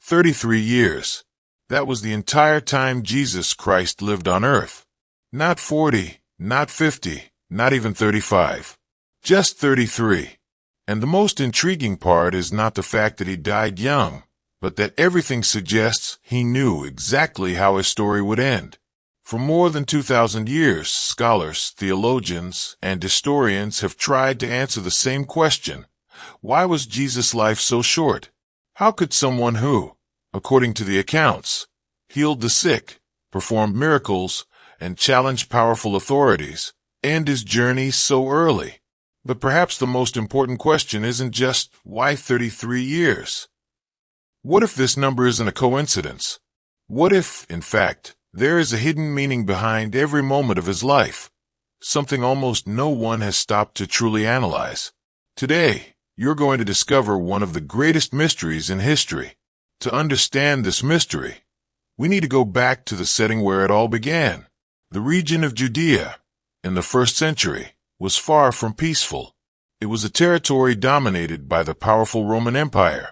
33 years. That was the entire time Jesus Christ lived on earth. Not 40, not 50, not even 35. Just 33. And the most intriguing part is not the fact that he died young, but that everything suggests he knew exactly how his story would end. For more than 2,000 years, scholars, theologians, and historians have tried to answer the same question. Why was Jesus' life so short? How could someone who, according to the accounts, healed the sick, performed miracles, and challenged powerful authorities, end his journey so early? But perhaps the most important question isn't just, why 33 years? What if this number isn't a coincidence? What if, in fact, there is a hidden meaning behind every moment of his life? Something almost no one has stopped to truly analyze. Today, you're going to discover one of the greatest mysteries in history. To understand this mystery, we need to go back to the setting where it all began. The region of Judea, in the 1st century, was far from peaceful. It was a territory dominated by the powerful Roman Empire,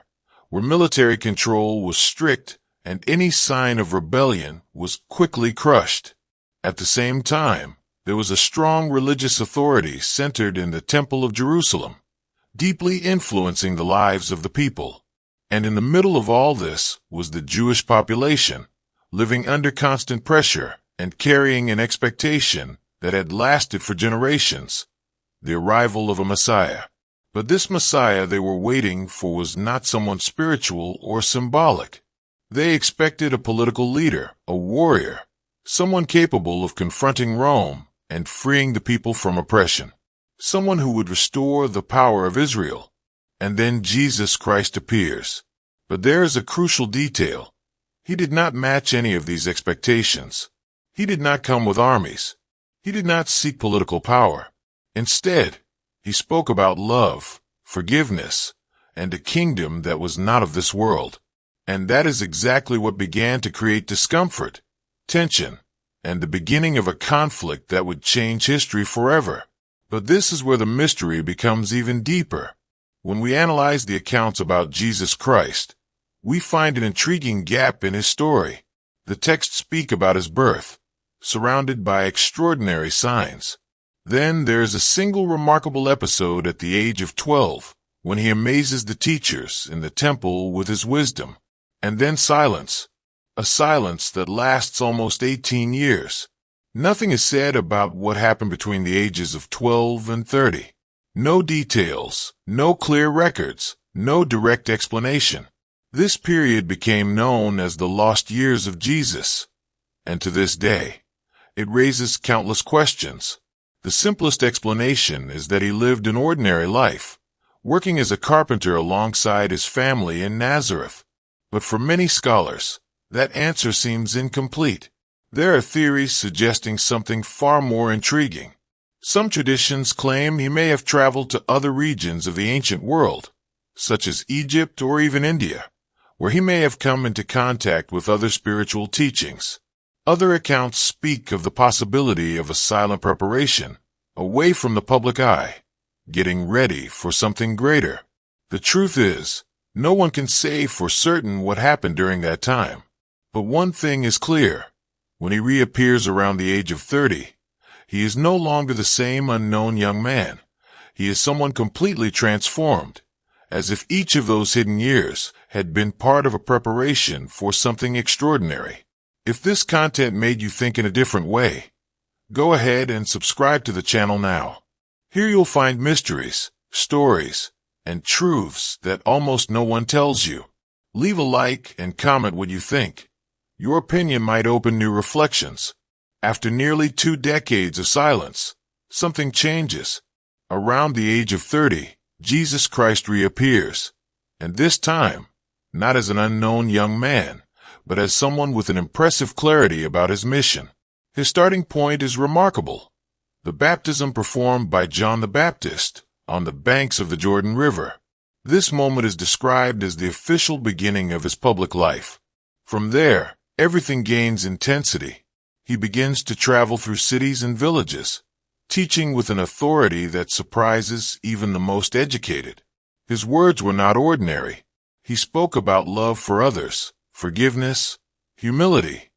where military control was strict and any sign of rebellion was quickly crushed. At the same time, there was a strong religious authority centered in the Temple of Jerusalem, deeply influencing the lives of the people. And in the middle of all this was the Jewish population, living under constant pressure and carrying an expectation that had lasted for generations, the arrival of a Messiah. But this Messiah they were waiting for was not someone spiritual or symbolic. They expected a political leader, a warrior, someone capable of confronting Rome and freeing the people from oppression, someone who would restore the power of Israel. And then Jesus Christ appears. But there is a crucial detail. He did not match any of these expectations. He did not come with armies. He did not seek political power. Instead, he spoke about love, forgiveness, and a kingdom that was not of this world. And that is exactly what began to create discomfort, tension, and the beginning of a conflict that would change history forever. But this is where the mystery becomes even deeper. When we analyze the accounts about Jesus Christ, we find an intriguing gap in his story. The texts speak about his birth, surrounded by extraordinary signs. Then there is a single remarkable episode at the age of 12, when he amazes the teachers in the temple with his wisdom. And then silence, a silence that lasts almost 18 years. Nothing is said about what happened between the ages of 12 and 30. No details, no clear records, no direct explanation. This period became known as the lost years of Jesus. And to this day, it raises countless questions. The simplest explanation is that he lived an ordinary life, working as a carpenter alongside his family in Nazareth. But for many scholars, that answer seems incomplete. There are theories suggesting something far more intriguing. Some traditions claim he may have traveled to other regions of the ancient world, such as Egypt or even India, where he may have come into contact with other spiritual teachings. Other accounts speak of the possibility of a silent preparation, away from the public eye, getting ready for something greater. The truth is, no one can say for certain what happened during that time. But one thing is clear. When he reappears around the age of 30, he is no longer the same unknown young man. He is someone completely transformed, as if each of those hidden years had been part of a preparation for something extraordinary. If this content made you think in a different way, go ahead and subscribe to the channel now. Here you'll find mysteries, stories, and truths that almost no one tells you. Leave a like and comment what you think. Your opinion might open new reflections. After nearly 2 decades of silence, something changes. Around the age of 30, Jesus Christ reappears, and this time, not as an unknown young man, but as someone with an impressive clarity about his mission. His starting point is remarkable. The baptism performed by John the Baptist on the banks of the Jordan River. This moment is described as the official beginning of his public life. From there, everything gains intensity. He begins to travel through cities and villages, teaching with an authority that surprises even the most educated. His words were not ordinary. He spoke about love for others, forgiveness, humility,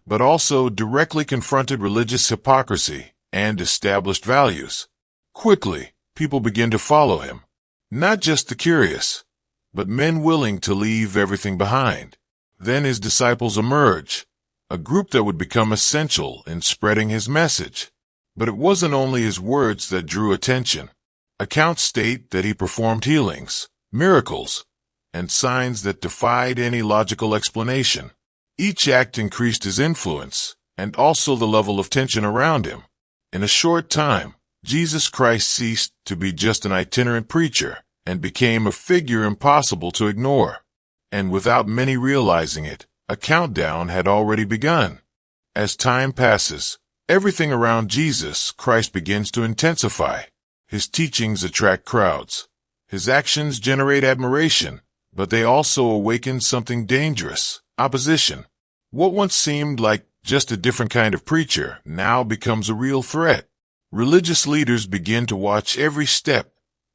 but also directly confronted religious hypocrisy and established values. Quickly, people began to follow him, not just the curious, but men willing to leave everything behind. Then his disciples emerge, a group that would become essential in spreading his message. But it wasn't only his words that drew attention. Accounts state that he performed healings, miracles, and signs that defied any logical explanation. Each act increased his influence, and also the level of tension around him. In a short time, Jesus Christ ceased to be just an itinerant preacher and became a figure impossible to ignore. And without many realizing it, a countdown had already begun. As time passes, everything around Jesus Christ begins to intensify. His teachings attract crowds. His actions generate admiration, but they also awaken something dangerous: opposition. What once seemed like just a different kind of preacher now becomes a real threat. Religious leaders begin to watch every step,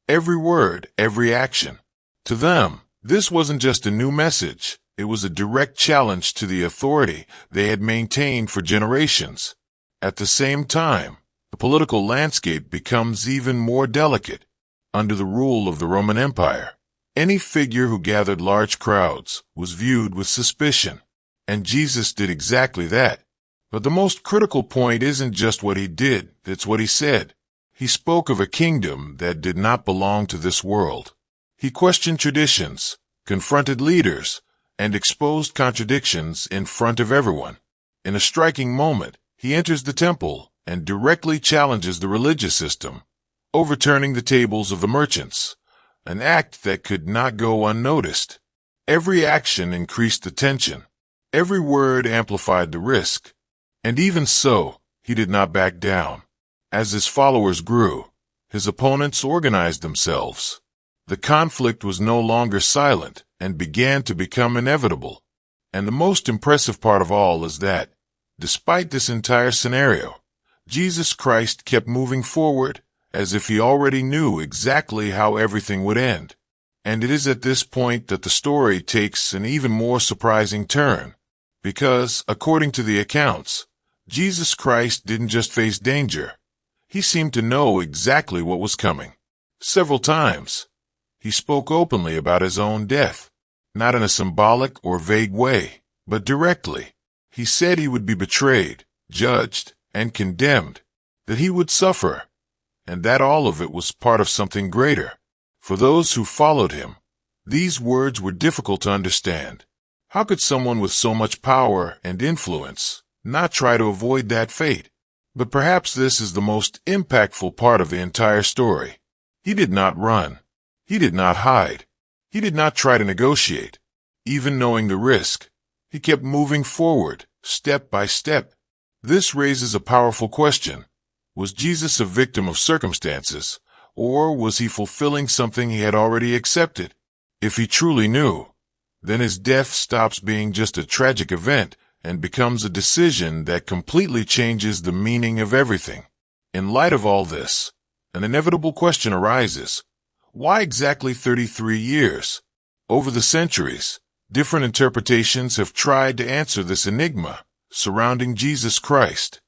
every word, every action. To them, this wasn't just a new message. It was a direct challenge to the authority they had maintained for generations. At the same time, the political landscape becomes even more delicate. Under the rule of the Roman Empire, any figure who gathered large crowds was viewed with suspicion, and Jesus did exactly that. But the most critical point isn't just what he did, it's what he said. He spoke of a kingdom that did not belong to this world. He questioned traditions, confronted leaders, and exposed contradictions in front of everyone. In a striking moment, he enters the temple and directly challenges the religious system, overturning the tables of the merchants, an act that could not go unnoticed. Every action increased the tension. Every word amplified the risk. And even so, he did not back down. As his followers grew, his opponents organized themselves. The conflict was no longer silent and began to become inevitable. And the most impressive part of all is that, despite this entire scenario, Jesus Christ kept moving forward as if he already knew exactly how everything would end. And it is at this point that the story takes an even more surprising turn, because, according to the accounts, Jesus Christ didn't just face danger. He seemed to know exactly what was coming. Several times, he spoke openly about his own death, not in a symbolic or vague way, but directly. He said he would be betrayed, judged, and condemned, that he would suffer, and that all of it was part of something greater. For those who followed him, these words were difficult to understand. How could someone with so much power and influence not try to avoid that fate? But perhaps this is the most impactful part of the entire story. He did not run. He did not hide. He did not try to negotiate. Even knowing the risk, he kept moving forward, step by step. This raises a powerful question. Was Jesus a victim of circumstances, or was he fulfilling something he had already accepted? If he truly knew, then his death stops being just a tragic event and becomes a decision that completely changes the meaning of everything. In light of all this, an inevitable question arises. Why exactly 33 years? Over the centuries, different interpretations have tried to answer this enigma surrounding Jesus Christ,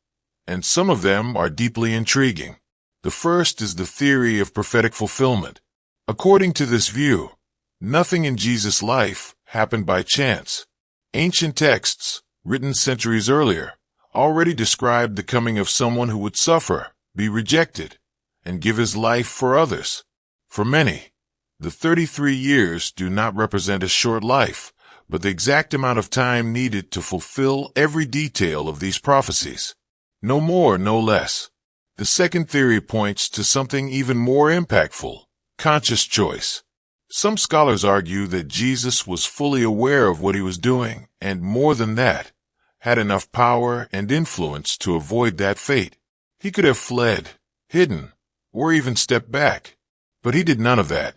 and some of them are deeply intriguing. The first is the theory of prophetic fulfillment. According to this view, nothing in Jesus' life happened by chance. Ancient texts, written centuries earlier, already described the coming of someone who would suffer, be rejected, and give his life for others. For many, the 33 years do not represent a short life, but the exact amount of time needed to fulfill every detail of these prophecies. No more, no less. The second theory points to something even more impactful: conscious choice. Some scholars argue that Jesus was fully aware of what he was doing, and more than that, had enough power and influence to avoid that fate. He could have fled, hidden, or even stepped back. But he did none of that.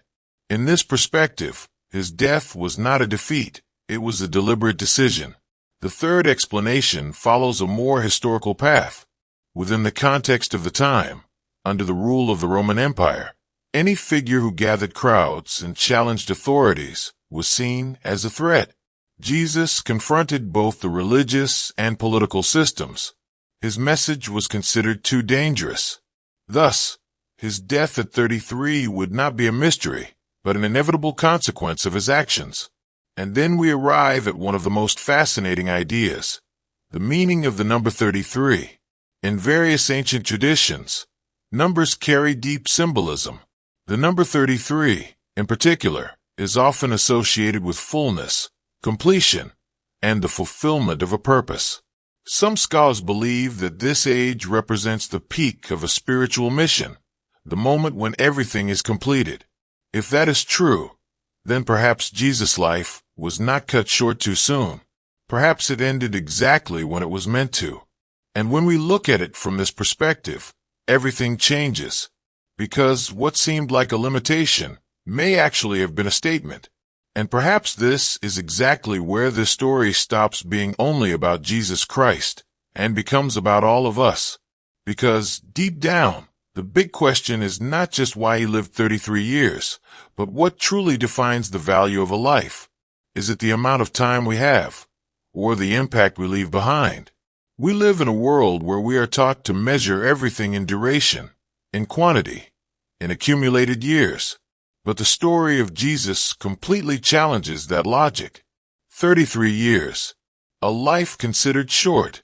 In this perspective, his death was not a defeat, it was a deliberate decision. The third explanation follows a more historical path. Within the context of the time, under the rule of the Roman Empire, any figure who gathered crowds and challenged authorities was seen as a threat. Jesus confronted both the religious and political systems. His message was considered too dangerous. Thus, his death at 33 would not be a mystery, but an inevitable consequence of his actions. And then we arrive at one of the most fascinating ideas, the meaning of the number 33. In various ancient traditions, numbers carry deep symbolism. The number 33, in particular, is often associated with fullness, completion, and the fulfillment of a purpose. Some scholars believe that this age represents the peak of a spiritual mission, the moment when everything is completed. If that is true, then perhaps Jesus' life was not cut short too soon. Perhaps it ended exactly when it was meant to. And when we look at it from this perspective, everything changes, because what seemed like a limitation may actually have been a statement. And perhaps this is exactly where this story stops being only about Jesus Christ and becomes about all of us. Because deep down, the big question is not just why he lived 33 years, but what truly defines the value of a life. Is it the amount of time we have, or the impact we leave behind? We live in a world where we are taught to measure everything in duration, in quantity, in accumulated years. But the story of Jesus completely challenges that logic. 33 years, a life considered short,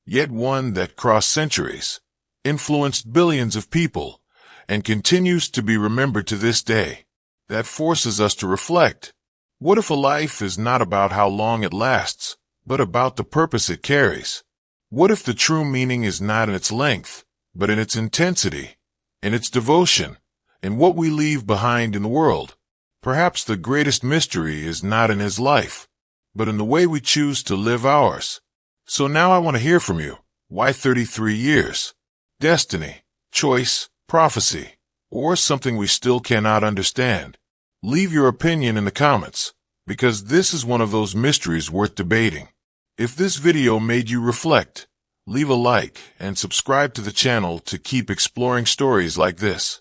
yet one that crossed centuries, influenced billions of people, and continues to be remembered to this day. That forces us to reflect. What if a life is not about how long it lasts, but about the purpose it carries? What if the true meaning is not in its length, but in its intensity, in its devotion, in what we leave behind in the world? Perhaps the greatest mystery is not in his life, but in the way we choose to live ours. So now I want to hear from you. Why 33 years? Destiny, choice, prophecy, or something we still cannot understand? Leave your opinion in the comments, because this is one of those mysteries worth debating. If this video made you reflect, leave a like and subscribe to the channel to keep exploring stories like this.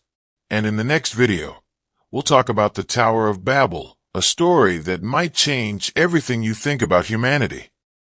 And in the next video, we'll talk about the Tower of Babel, a story that might change everything you think about humanity.